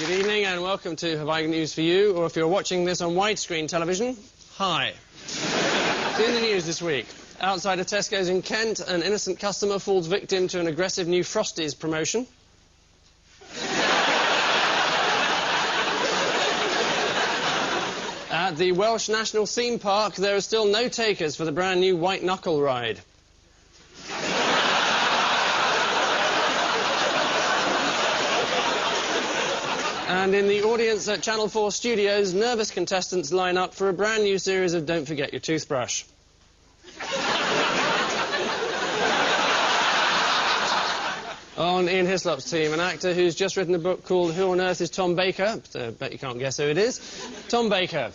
Good evening and welcome to Have I News for You, or if you're watching this on widescreen television, hi. In the news this week, outside a Tesco's in Kent, an innocent customer falls victim to an aggressive new Frosties promotion. At the Welsh National Theme Park, there are still no takers for the brand new White Knuckle ride. And in the audience at Channel 4 studios, nervous contestants line up for a brand new series of Don't Forget Your Toothbrush. On Ian Hislop's team, an actor who's just written a book called Who on Earth is Tom Baker? Bet you can't guess who it is. Tom Baker.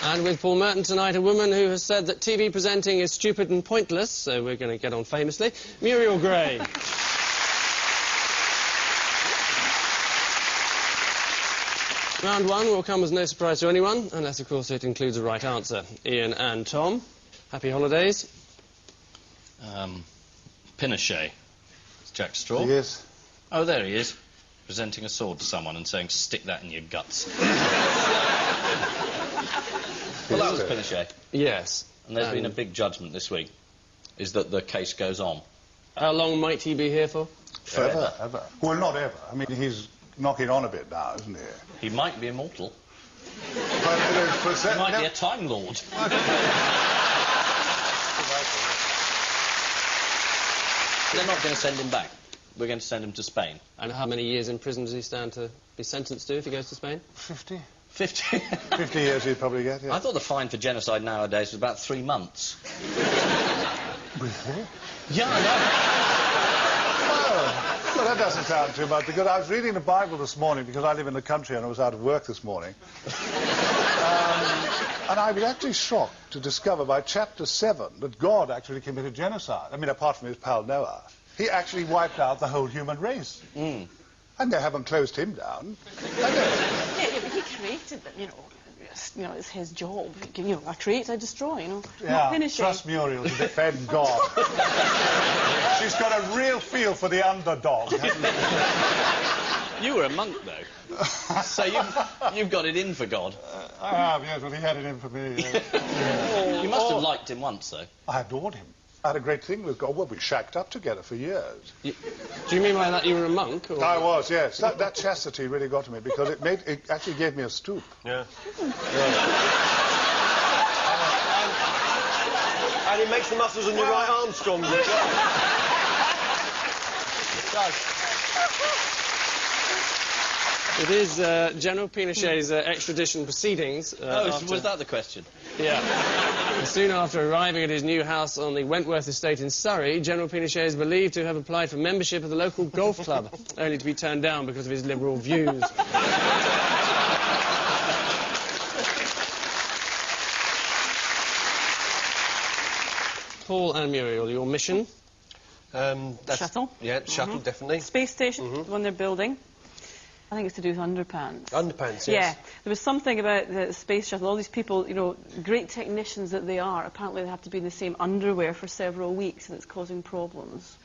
And with Paul Merton tonight, a woman who has said that TV presenting is stupid and pointless, so we're going to get on famously, Muriel Gray. Round one will come as no surprise to anyone, unless, of course, it includes a right answer. Ian and Tom, happy holidays. Pinochet. It's Jack Straw. Yes. Oh, there he is, presenting a sword to someone and saying, stick that in your guts. Well, that was Pinochet. Yes. And there's been a big judgment this week, is that the case goes on. How long might he be here for? Forever. Ever. Well, not ever. I mean, he's knocking on a bit now, isn't he? He might be immortal. But, He might be a Time Lord. They're not going to send him back. We're going to send him to Spain. And how many years in prison does he stand to be sentenced to if he goes to Spain? 50. 50? 50 years he'd probably get, yeah. I thought the fine for genocide nowadays was about 3 months. Really? Yeah, I know. Well, that doesn't sound too much, because I was reading the Bible this morning, because I live in the country and I was out of work this morning. And I was actually shocked to discover by chapter 7 that God actually committed genocide. I mean, apart from his pal Noah. He actually wiped out the whole human race. Mm. And they haven't closed him down. Yeah, but he created them, you know. It's his job. You know, I create, I destroy, you know. Yeah, trust Muriel to defend God. She's got a real feel for the underdog. You were a monk, though. So you've got it in for God. I have, yes, well, he had it in for me. Yeah. You must have liked him once, though. I adored him. I had a great thing with God. Well, we shacked up together for years. Do you mean by that you were a monk? Or? I was, yes. That chastity really got to me, because it actually gave me a stoop. Yeah. And it makes the muscles in your right arm stronger. It does. It is General Pinochet's extradition proceedings. Was that the question? Yeah. Soon after arriving at his new house on the Wentworth estate in Surrey, General Pinochet is believed to have applied for membership of the local golf club, only to be turned down because of his liberal views. Paul and Muriel, your mission? Shuttle. Yeah, shuttle, definitely. Space station, the one they're building. I think it's to do with underpants. Underpants, yes. Yeah, there was something about the space shuttle. All these people, you know, great technicians that they are, apparently they have to be in the same underwear for several weeks, and it's causing problems.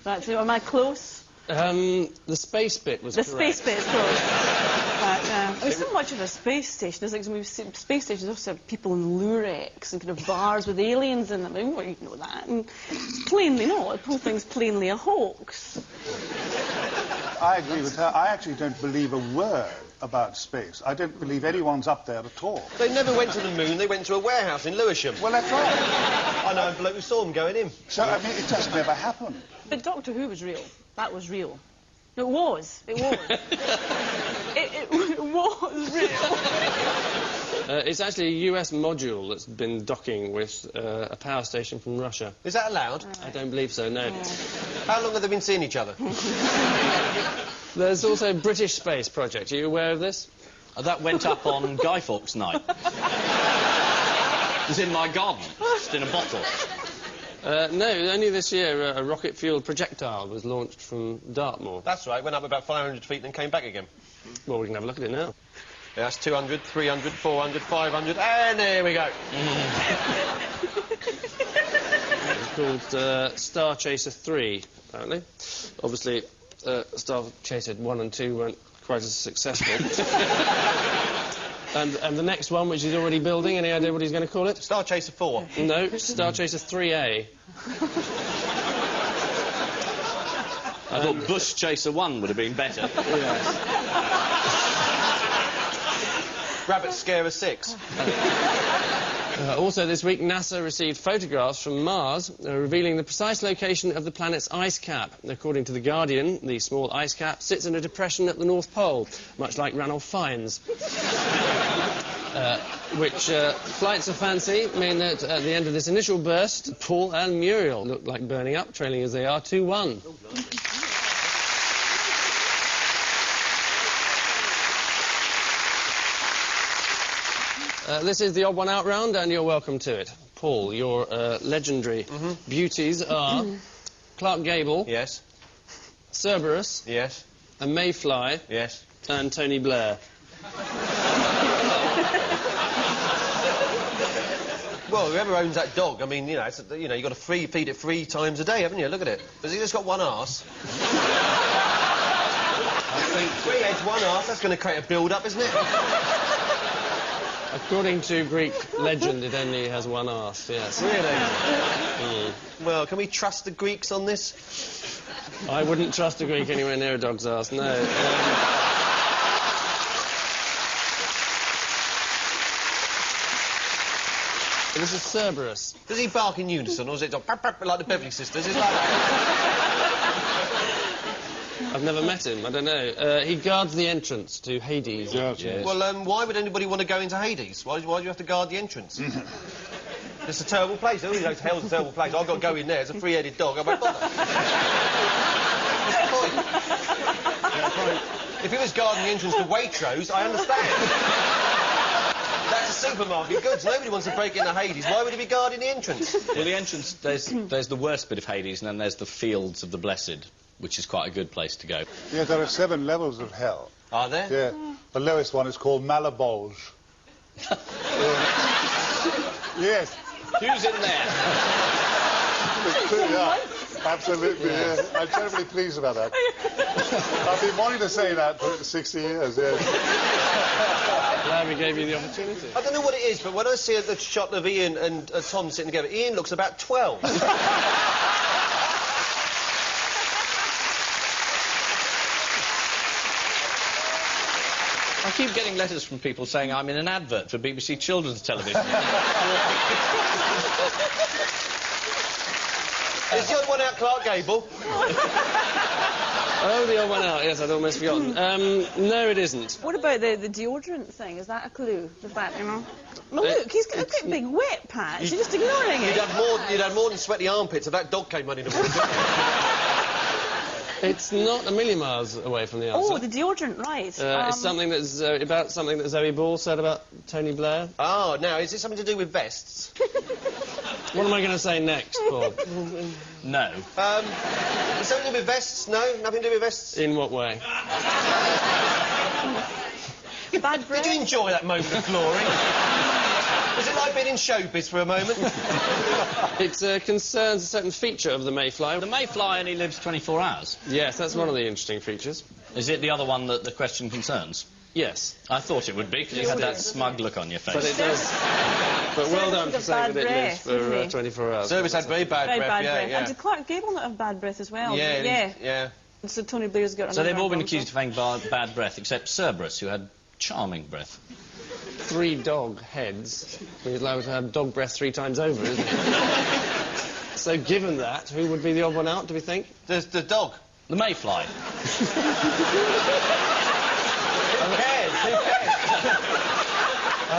That's it. Am I close? The space bit was correct. The space bit is close. It's not much of a space station. It's like some space stations also have people in lurex and kind of bars with aliens in them. I mean, well, you know that. And it's plainly not. The whole thing's plainly a hoax. I agree with her. I actually don't believe a word about space. I don't believe anyone's up there at all. They never went to the moon. They went to a warehouse in Lewisham. Well, that's right. I know a bloke who saw them going in. So, I mean, it just never happened. But Doctor Who was real. That was real. It was. It was. it was real. It's actually a US module that's been docking with a power station from Russia. Is that allowed? I don't believe so, no. How long have they been seeing each other? There's also a British space project. Are you aware of this? That went up on Guy Fawkes night. It was in my garden, just in a bottle. No, only this year a rocket-fueled projectile was launched from Dartmoor. That's right, went up about 500 feet and then came back again. Well, we can have a look at it now. Yeah, that's 200, 300, 400, 500, and there we go. called Star Chaser 3, apparently. Obviously, Star Chaser 1 and 2 weren't quite as successful. and the next one, which he's already building, any idea what he's going to call it? Star Chaser 4. No, Star Chaser 3A. I thought Bush Chaser 1 would have been better. Yes. Rabbit Scarer 6. Also this week, NASA received photographs from Mars revealing the precise location of the planet's ice cap. According to The Guardian, the small ice cap sits in a depression at the North Pole, much like Ranulph Fiennes. Which flights of fancy mean that at the end of this initial burst, Paul and Muriel look like burning up, trailing as they are 2-1. This is the odd one out round, and you're welcome to it. Paul, your legendary beauties are Clark Gable, Yes. Cerberus, Yes. a Mayfly, Yes. and Tony Blair. Well, whoever owns that dog, I mean, you know, you've got to feed it 3 times a day, haven't you? Look at it. Has he just got one arse? I think, 3 heads, 1 arse, that's going to create a build-up, isn't it? according to Greek legend, it only has one arse, yes. Really? Well, can we trust the Greeks on this? I wouldn't trust a Greek anywhere near a dog's arse, no. This is Cerberus. Does he bark in unison, or is it like the Beverly Sisters? Is it like that? I've never met him, I don't know. He guards the entrance to Hades. Yes. Well, why would anybody want to go into Hades? Why do you have to guard the entrance? It's a terrible place. Everybody knows hell's a terrible place. I've got to go in there. It's a 3-headed dog. I won't bother. What's the point? If he was guarding the entrance to Waitrose, I understand. That's a supermarket goods. Nobody wants to break into Hades. Why would he be guarding the entrance? Well, the entrance, there's the worst bit of Hades, and then there's the Fields of the Blessed, which is quite a good place to go. Yeah, there are 7 levels of hell. Are there? Yeah. The lowest one is called Malabolge. Yes. Who's in there? Yeah, absolutely, yeah. I'm terribly pleased about that. I've been wanting to say that for 60 years, yes. Glad we gave you the opportunity. I don't know what it is, but when I see the shot of Ian and Tom sitting together, Ian looks about 12. I keep getting letters from people saying I'm in an advert for BBC Children's Television. Is the odd one out Clark Gable? Oh, the old one out, yes, I'd almost forgotten. No, it isn't. What about the deodorant thing? Is that a clue? The fact, you know? Well, look, he's got a great big wet patch. You're just ignoring it. You'd have more than sweaty armpits if that dog came running the water. It's not a million miles away from the answer. Oh, the deodorant, right. It's something that's about something that Zoe Ball said about Tony Blair. Oh, now, is it something to do with vests? What am I going to say next, Paul? No. Something to do with vests? No? Nothing to do with vests? In what way? Bad breath. Did you enjoy that moment of glory? Was it like being in showbiz for a moment? It concerns a certain feature of the Mayfly. The Mayfly only lives 24 hours. Yes, that's one of the interesting features. Is it the other one that the question concerns? Yes. I thought it would be, because you had that smug look on your face. But it does. But well done for saying that it lives breath, for 24 hours. Service had very bad Very breath, bad yeah, breath. yeah. And did Clark Gable not have bad breath as well? Yeah. So Tony Blair's got So another they've all been one, accused of having bad breath, except Cerberus, who had charming breath. 3 dog heads. He's allowed to have dog breath 3 times over, isn't he? So given that, who would be the odd one out, do we think? There's the dog. The Mayfly. Who cares?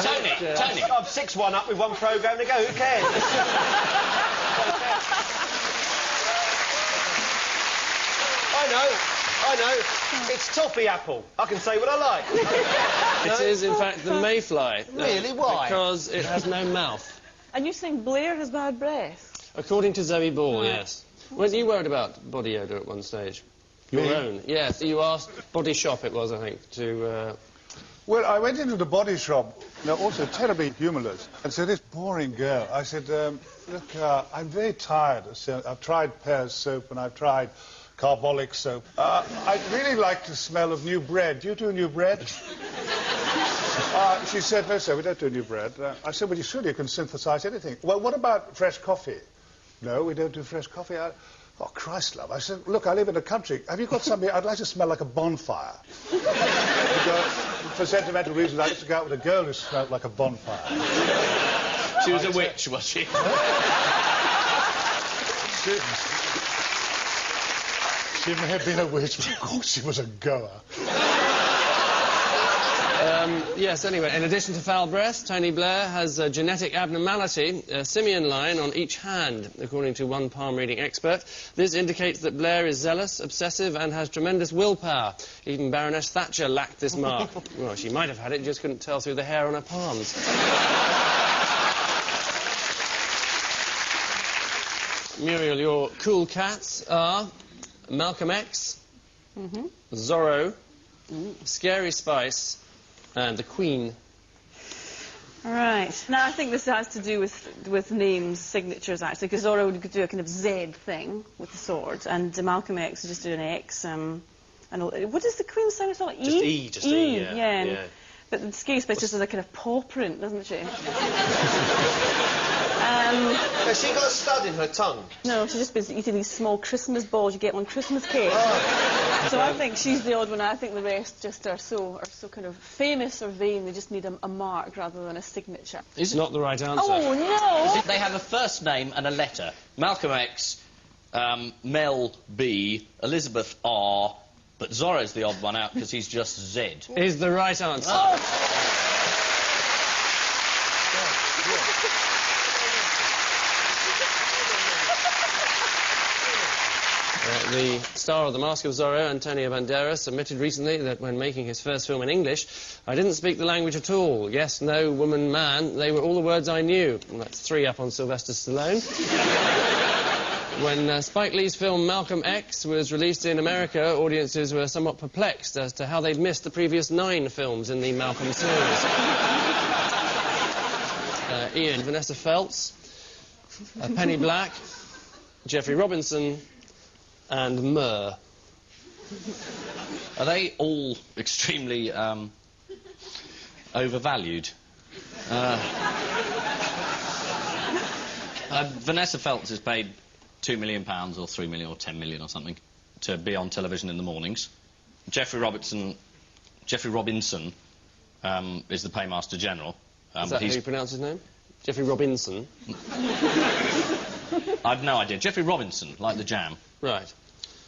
Tony. I'm 6-1 up with one programme to go. Who cares? I know. It's toffee apple. I can say what I like. It is, in fact, the Mayfly. Really? Why? Because it has no mouth. And you think Blair has bad breath? According to Zoe Ball, yes. Weren't you worried about body odour at one stage? Your Me? own? Yes, you asked Body Shop, it was, I think, to... Well, I went into the body shop No, also terribly humorless. And so this boring girl, I said, look, I'm very tired. So I've tried Pear's soap and I've tried carbolic soap. I'd really like to smell of new bread. Do you do new bread? She said, no, sir, we don't do new bread. I said, well, you surely can synthesize anything. Well, what about fresh coffee? No, we don't do fresh coffee. Oh, Christ, love. I said, look, I live in the country. Have you got something? I'd like to smell like a bonfire. Because, for sentimental reasons, I used to go out with a girl who smelled like a bonfire. She was a witch, was she? She may have been a witch, but of course she was a goer. Yes, anyway, in addition to foul breath, Tony Blair has a genetic abnormality, a simian line on each hand, according to one palm reading expert. This indicates that Blair is zealous, obsessive, and has tremendous willpower. Even Baroness Thatcher lacked this mark. Well, she might have had it, just couldn't tell through the hair on her palms. Muriel, your cool cats are Malcolm X, Zorro, Scary Spice, and the Queen. Right. Now, I think this has to do with names, signatures, actually, because Zorro would do a kind of Z thing with the sword, and Malcolm X would just do an X. And what does the Queen sound like? Just E, just E, yeah. Yeah. But the Scary Spice just has a kind of paw print, doesn't she? Has she got a stud in her tongue? No, she's just been eating these small Christmas balls you get on Christmas cake. Oh. So I think she's the odd one. I think the rest just are so kind of famous or vain. They just need a mark rather than a signature. It's not the right answer. Oh, no! They have a first name and a letter. Malcolm X, Mel B, Elizabeth R, but Zorro's the odd one out because he's just Z. Is the right answer. Oh. The star of The Mask of Zorro, Antonio Banderas, admitted recently that when making his first film in English, I didn't speak the language at all. Yes, no, woman, man, they were all the words I knew. And that's 3 up on Sylvester Stallone. When Spike Lee's film Malcolm X was released in America, audiences were somewhat perplexed as to how they'd missed the previous 9 films in the Malcolm series. Ian, Vanessa Feltz, Penny Black, Jeffrey Robinson, and Myrrh. Are they all extremely overvalued? Vanessa Feltz is paid £2 million or 3 million or 10 million or something to be on television in the mornings. Jeffrey Robinson is the Paymaster General. Is that how you pronounce his name? Jeffrey Robinson? I've no idea. Jeffrey Robinson, like the jam. Right.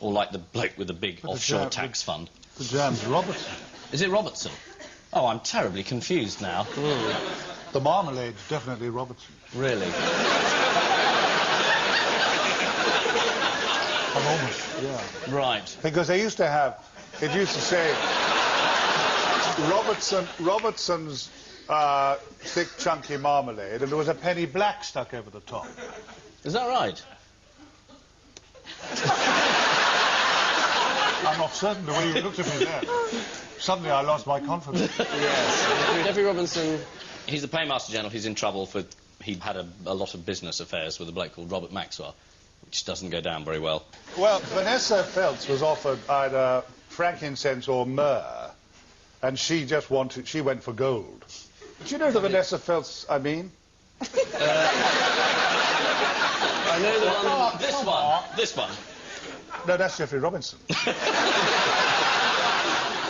Or like the bloke with the big offshore tax fund. The jam's Robertson. Is it Robertson? Oh, I'm terribly confused now. The marmalade's definitely Robertson. Really? I'm almost, yeah. Right. Because they used to have, it used to say, Robertson's thick, chunky marmalade, and there was a penny black stuck over the top. Is that right? I'm not certain the way you looked at me there. Suddenly I lost my confidence. Yes. Jeffrey Robinson. He's the Paymaster General. He's in trouble for... He had a lot of business affairs with a bloke called Robert Maxwell, which doesn't go down very well. Well, Vanessa Feltz was offered either frankincense or myrrh, and she went for gold. Do you know the Vanessa Feltz I mean? I know the one... This one. No, that's Jeffrey Robinson.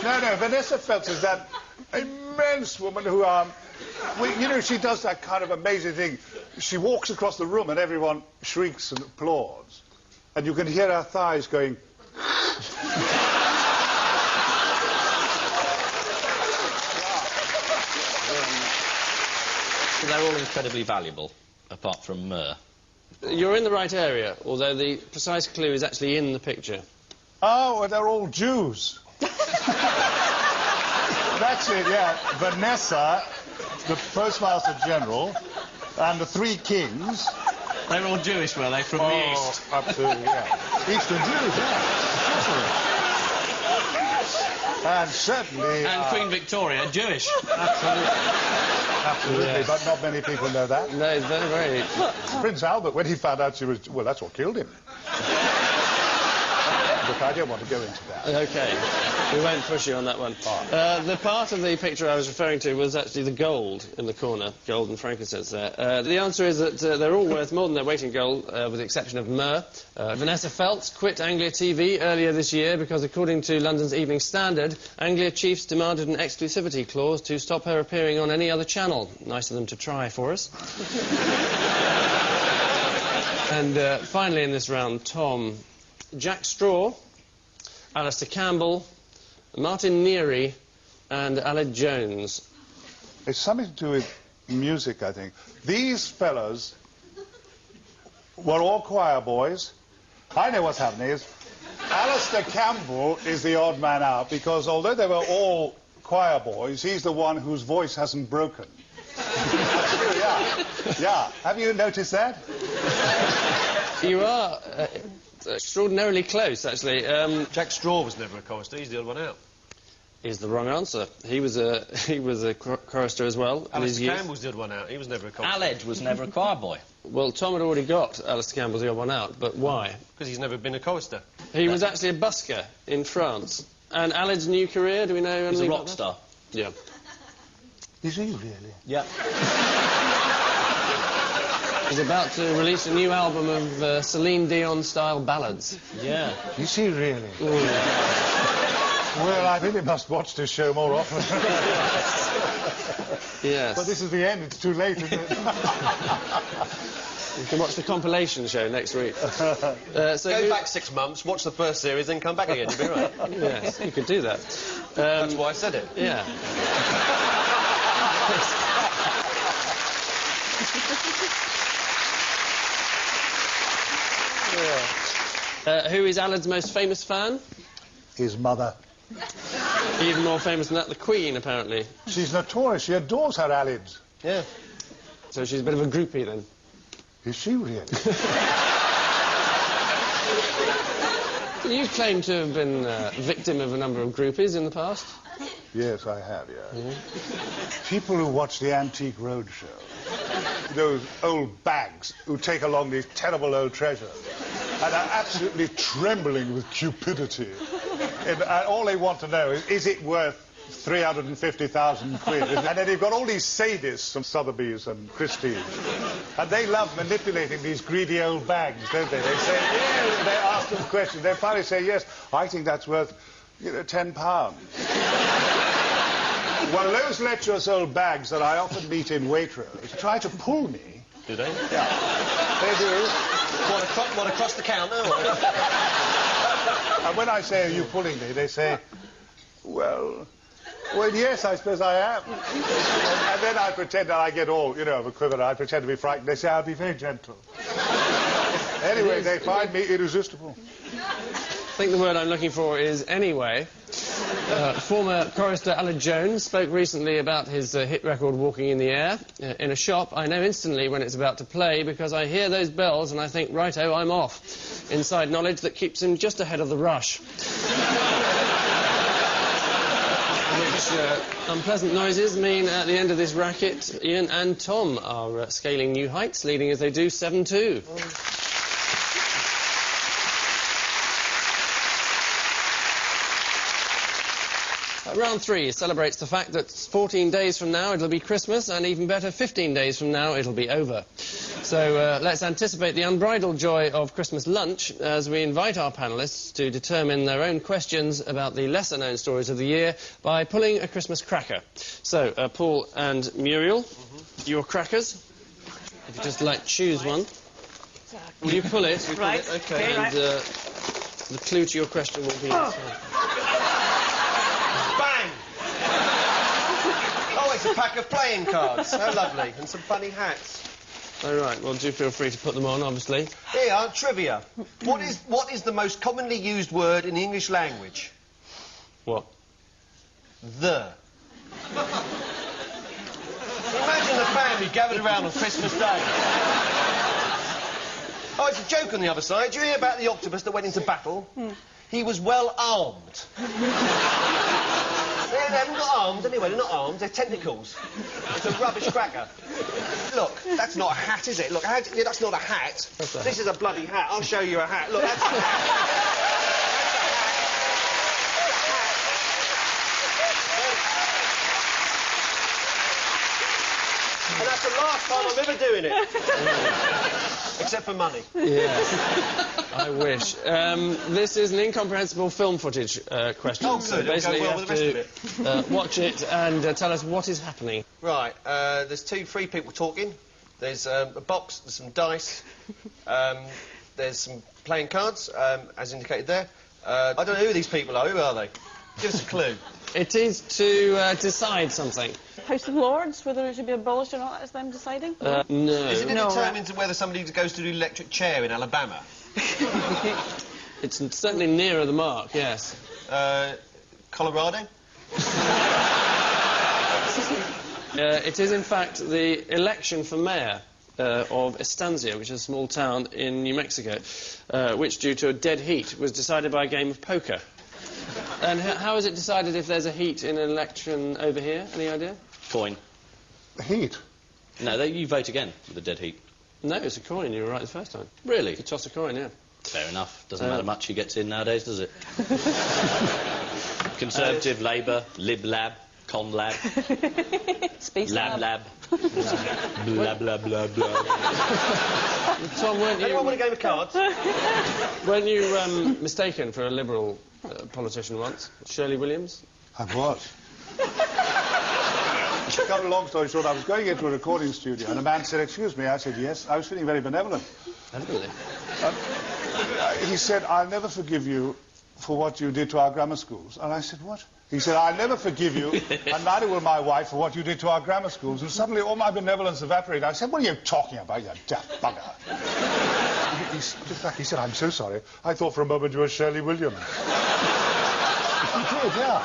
No, Vanessa Feltz is that immense woman who, you know, she does that kind of amazing thing. She walks across the room and everyone shrieks and applauds. And you can hear her thighs going... They're all incredibly valuable, apart from myrrh. You're in the right area, although the precise clue is actually in the picture. Oh, well, they're all Jews. That's it, yeah. Vanessa, the Postmaster General, and the 3 kings. They were all Jewish, were they, from the East? Absolutely, yeah. Eastern Jews, yeah. And certainly... And Queen Victoria, Jewish. Absolutely. Absolutely, Yes. but not many people know that. No, it's very, very... Prince Albert, when he found out she was... Well, that's what killed him. Look, I don't want to go into that. OK. We won't push you on that one. The part of the picture I was referring to was actually the gold in the corner, gold and frankincense there. The answer is that they're all worth more than their weight in gold, with the exception of myrrh. Vanessa Feltz quit Anglia TV earlier this year because, according to London's Evening Standard, Anglia chiefs demanded an exclusivity clause to stop her appearing on any other channel. Nice of them to try for us. And finally in this round, Tom... Jack Straw, Alistair Campbell, Martin Neary and Aled Jones. It's something to do with music, I think. These fellas were all choir boys. I know what's happening is Alistair Campbell is the odd man out because although they were all choir boys, he's the one whose voice hasn't broken. That's true, yeah. Yeah. Have you noticed that? You are... extraordinarily close, actually. Jack Straw was never a chorister. He's the odd one out. Is the wrong answer. He was a chorister as well. Alistair Campbell's the odd one out. He was never a chorister. Aled was never a choir boy. Well, Tom had already got Alistair Campbell's the odd one out, but why? Because he's never been a chorister. He was actually a busker in France. And Aled's new career, do we know He's a anything rock about that? star. Yeah. Is he really? Yeah. He's about to release a new album of Celine Dion-style ballads. Yeah. Is he really? Ooh. Well, I really must watch this show more often. Yes. But this is the end. It's too late, isn't it? You can watch the compilation show next week. So Go back 6 months, watch the first series, then come back again. You'll be right. Yes, you could do that. That's why I said it. Yeah. Who is Alad's most famous fan? His mother. Even more famous than that, the Queen, apparently. She's notorious. She adores her Alids. Yeah. So she's a bit of a groupie, then. Is she really? You claim to have been victim of a number of groupies in the past. Yes, I have, yeah. People who watch the Antique Roadshow, those old bags who take along these terrible old treasures and are absolutely trembling with cupidity. And all they want to know is it worth 350,000 quid? And then you've got all these sadists from Sotheby's and Christie's. And they love manipulating these greedy old bags, don't they? They say, yeah, they ask them questions. They finally say, yes, I think that's worth, £10. Well, those lecherous old bags that I often meet in Waitrose try to pull me. Do they? Yeah, they do. What, across the counter? And when I say, are you pulling me, they say, well, yes, I suppose I am. And then I pretend that I get all, of a quiver. I pretend to be frightened. They say, I'll be very gentle. Anyway, they find me irresistible. I think the word I'm looking for is anyway. Former chorister Aled Jones spoke recently about his hit record Walking in the Air. In a shop, I know instantly when it's about to play because I hear those bells and I think, righto, I'm off. Inside knowledge that keeps him just ahead of the rush. Which unpleasant noises mean at the end of this racket, Ian and Tom are scaling new heights, leading as they do 7-2. Round 3 celebrates the fact that 14 days from now it'll be Christmas, and even better, 15 days from now it'll be over. So let's anticipate the unbridled joy of Christmas lunch as we invite our panellists to determine their own questions about the lesser-known stories of the year by pulling a Christmas cracker. So, Paul and Muriel, your crackers. If you just like choose one. Will you pull it? Right. Okay. And the clue to your question will be... Bang! Oh, it's a pack of playing cards. How lovely. And some funny hats. All right, well, do feel free to put them on, obviously. Here, trivia. What is the most commonly used word in the English language? What? The. Imagine the family gathered around on Christmas Day. Oh, it's a joke on the other side. Do you hear about the octopus that went into battle? He was well armed. They haven't got arms anyway, they're not arms, they're tentacles. It's a rubbish cracker. Look, that's not a hat, is it? Look, that's not a hat. This is a bloody hat. I'll show you a hat. Look, that's a hat. And that's the last time I'm ever doing it. Except for money. Yes. I wish. This is an incomprehensible film footage question. Oh, good. So basically It'll go well with the rest you have to watch it and tell us what is happening. Right, there's three people talking. There's a box, there's some dice, there's some playing cards, as indicated there. I don't know who these people are. Who are they? Give us a clue. It is to decide something. House of Lords, whether it should be abolished or not, is them deciding? No. Is it No, determined whether somebody goes to the electric chair in Alabama? It's certainly nearer the mark, yes. Colorado? It is, in fact, the election for mayor of Estancia, which is a small town in New Mexico, which, due to a dead heat, was decided by a game of poker. And how is it decided if there's a heat in an election over here? Any idea? Coin. Heat. No, you vote again with a dead heat. No, it's a coin. You were right the first time. Really? You toss a coin, yeah. Fair enough. Doesn't matter much who gets in nowadays, does it? Conservative, Labour, Lib Lab, Con Lab, Space Lab Lab, blah blah blah blah. Tom, Anyone want a game of cards? weren't you mistaken for a Liberal politician once? Shirley Williams? I was. To cut a long story short, I was going into a recording studio and a man said, "Excuse me." I said, "Yes." I was feeling very benevolent. Really? He said, "I'll never forgive you for what you did to our grammar schools." And I said, "What?" He said, "I'll never forgive you, and neither will my wife, for what you did to our grammar schools." And suddenly all my benevolence evaporated. I said, "What are you talking about, you daft bugger?" He stood back. He said, "I'm so sorry. I thought for a moment you were Shirley Williams." He did, yeah.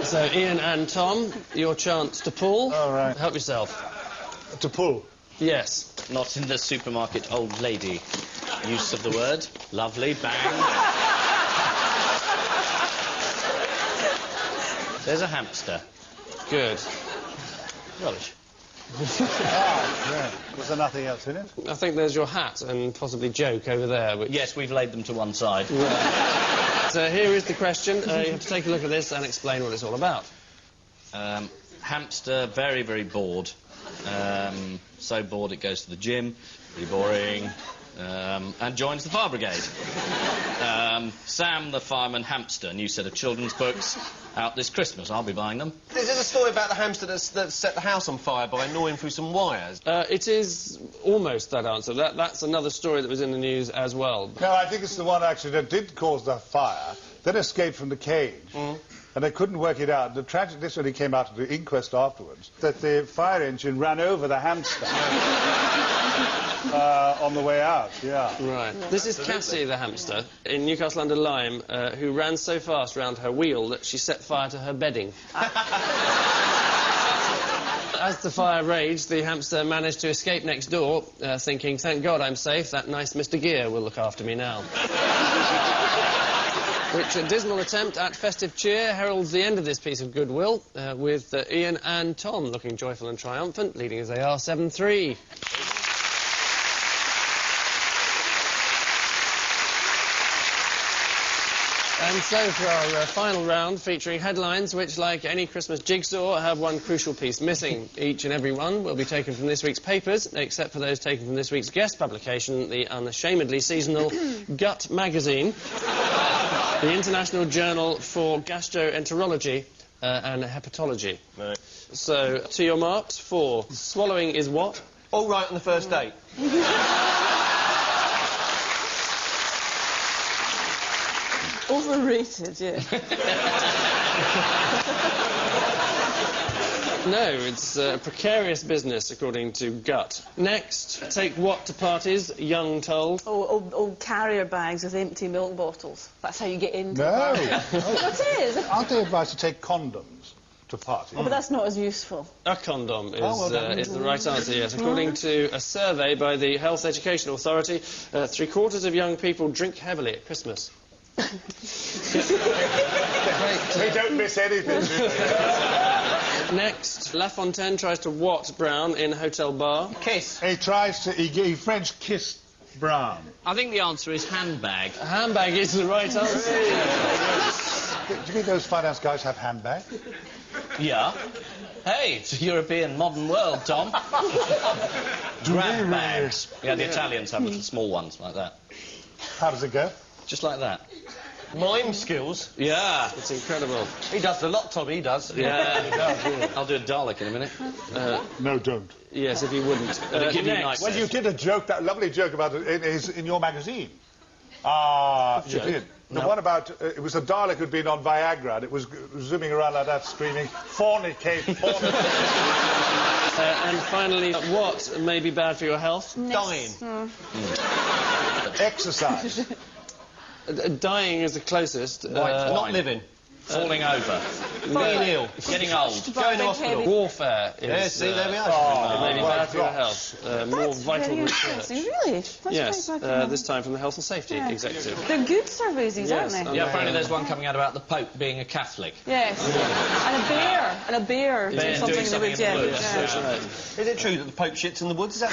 So, Ian and Tom, your chance to pull. All right. Help yourself. To pull. Yes. Not in the supermarket, old lady. Use of the word. Lovely. Bang. There's a hamster. Good. Rubbish. Yeah. Was there nothing else in it? I think there's your hat and possibly joke over there. Which... Yes, we've laid them to one side. So here is the question. You have to take a look at this and explain what it's all about. Hamster, very, very bored. So bored it goes to the gym. Pretty boring. And joins the fire brigade. Sam the Fireman Hamster, new set of children's books, out this Christmas. I'll be buying them. There's a story about the hamster that set the house on fire by gnawing through some wires. It is almost that answer. That's another story that was in the news as well. No, I think it's the one actually that did cause the fire, then escaped from the cage. And they couldn't work it out. The tragic, this only came out at the inquest afterwards, that the fire engine ran over the hamster on the way out, yeah. Right. This is Cassie the hamster in Newcastle under Lyme, who ran so fast round her wheel that she set fire to her bedding. As the fire raged, the hamster managed to escape next door, thinking, "Thank God I'm safe, that nice Mr. Gear will look after me now." Which dismal attempt at festive cheer heralds the end of this piece of goodwill, with Ian and Tom looking joyful and triumphant, leading as they are 7-3. And so for our final round, featuring headlines which, like any Christmas jigsaw, have one crucial piece missing. Each and every one will be taken from this week's papers, except for those taken from this week's guest publication, the unashamedly seasonal Gut magazine, the International Journal for Gastroenterology and Hepatology. Right. So, to your marks for swallowing is what? All right on the first date. Overrated, yeah. No, it's a precarious business, according to Gut. Next, take what to parties, young told? Oh, old carrier bags with empty milk bottles. That's how you get into No. What is? Aren't they advised to take condoms to parties? Oh, but that's not as useful. A condom is, well done. is the right answer, yes. According to a survey by the Health Education Authority, 3/4 of young people drink heavily at Christmas. We don't miss anything, do we? Next, La Fontaine tries to what Brown in hotel bar? Kiss. He French kissed Brown. I think the answer is handbag. A handbag is the right answer. Do you think those finance guys have handbags? Yeah. Hey, it's a European modern world, Tom. Grab bags. Yeah, the Italians have the small ones like that. How does it go? Just like that. Mime skills. Yeah. It's incredible. He does a lot, Tom, he does. Yeah. I'll do a Dalek in a minute. No, don't. Yes, if you wouldn't. It'll give you Next. Well, you did a joke, that lovely joke about it in your magazine. You did. The one about, it was a Dalek who'd been on Viagra, and it was zooming around like that, screaming, fornicate, fornicate. And finally, what may be bad for your health? Dying. Exercise. Dying is the closest. Not living. Falling over. Being ill. Getting old. Going to hospital. Warfare is Yeah, see, there we are. maybe bad for your health. More That's vital very research. interesting, really. That's Yes, very bad. this time from the Health and Safety Yeah. Executive. They're good surveys, these, Yes, aren't they? Yeah, apparently there's one coming out about the Pope being a Catholic. Yes. And a bear doing Bear something doing in the something woods, in the yeah. woods, Yeah. That's right. Is it true that the Pope shits in the woods? Is that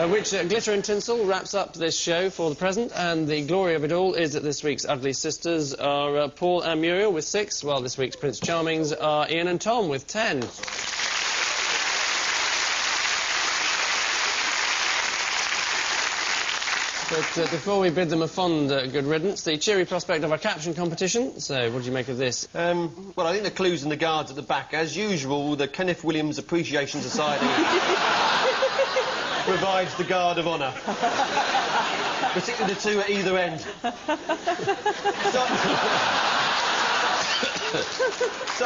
Which glitter and tinsel wraps up this show for the present, and the glory of it all is that this week's Ugly Sisters are Paul and Muriel with 6, while this week's Prince Charmings are Ian and Tom with 10. But before we bid them a fond good riddance, the cheery prospect of our caption competition. So, what do you make of this? Well, I think the clues and the guards at the back, as usual, the Kenneth Williams Appreciation Society provides the guard of honour. Particularly the two at either end. So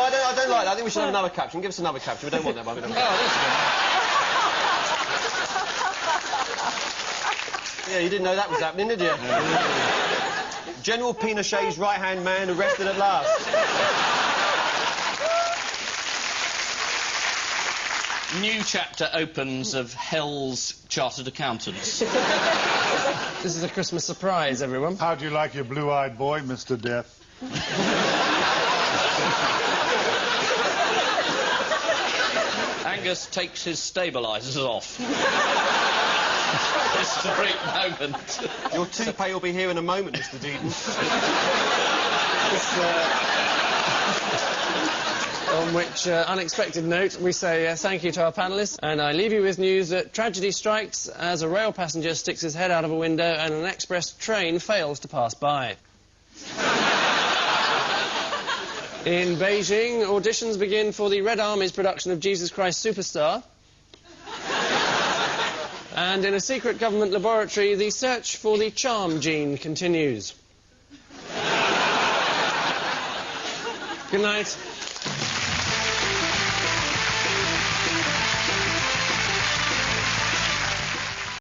I don't like that. I think we should have another caption. Give us another caption. We don't want that one. We don't want Yeah, you didn't know that was happening, did you? General Pinochet's right-hand man arrested at last. New chapter opens of Hell's Chartered Accountants. This is a Christmas surprise, everyone. How do you like your blue-eyed boy, Mr. Death? Angus takes his stabilisers off. Historic moment. Your toupee will be here in a moment, Mr. Deedon. On which unexpected note, we say thank you to our panellists, and I leave you with news that tragedy strikes as a rail passenger sticks his head out of a window and an express train fails to pass by. In Beijing, auditions begin for the Red Army's production of Jesus Christ Superstar. And in a secret government laboratory, the search for the charm gene continues. Good night.